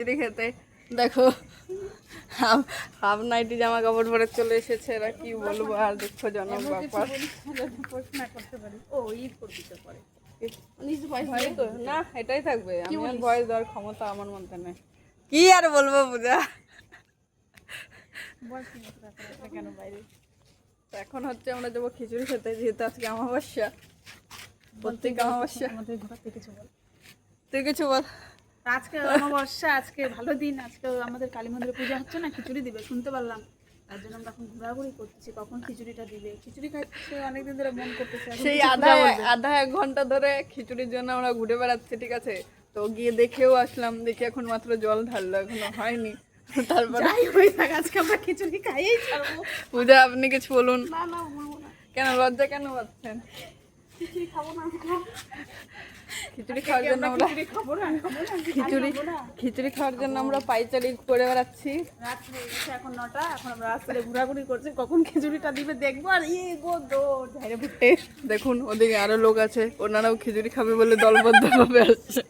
খিচুড়ি খেতে। দেখো half nightie জামা কাপড় পরে চলে এসেছে এরা, কি বলবো আর দুঃখ জনক ব্যাপার। না এটাই থাকবে, আমি ভয়েস দেওয়ার ক্ষমতা আমার মধ্যে নেই। কি আর বলবো পূজা। এখন হচ্ছে আমরা যাবো খিচুড়ি খেতে, যেহেতু আজকে অমাবস্যা, প্রত্যেক অমাবস্যা। তুই কিছু বল। আজকে অমাবস্যা, আজকে ভালো দিন, আজকে আমাদের কালী মন্দিরে পূজা হচ্ছে না, খিচুড়ি দিবে শুনতে পারলাম, তার জন্য আমরা এখন ঘোরাঘুরি করতেছি কখন খিচুড়িটা দিবে। খিচুড়ি খাইতে অনেকদিন ধরে মন করতেছে, সেই আধা এক ঘন্টা ধরে খিচুড়ির জন্য আমরা ঘুরে বেড়াচ্ছি, ঠিক আছে। তো গিয়ে দেখেও আসলাম, দেখে এখন মাত্র জল ঢাললো, এখনো হয়নি। তারপরে আজকে আমরা খিচুড়ি খাইয়েই ছাড়বো। পূজা আপনি কিছু বলুন। না না বলবো না। কেন লজ্জা কেন পাচ্ছেন? খিচুড়ি খাবো না, খিচুড়ি খাওয়ার জন্য আমরা খিচুড়ি খাওয়ার জন্য আমরা পাইচারি করে বেড়াচ্ছি। রাত্রে এখন 9টা, এখন আমরা রাস্তায় ঘোরাঘুরি করছি কখন খিচুড়িটা দিবে দেখবো। আর গো দৌড় ঝাইরে ফুটে। দেখুন ওদিকে আরো লোক আছে, ওনারাও খিচুড়ি খাবে বলে দলবদ্ধ ভাবে আসছে।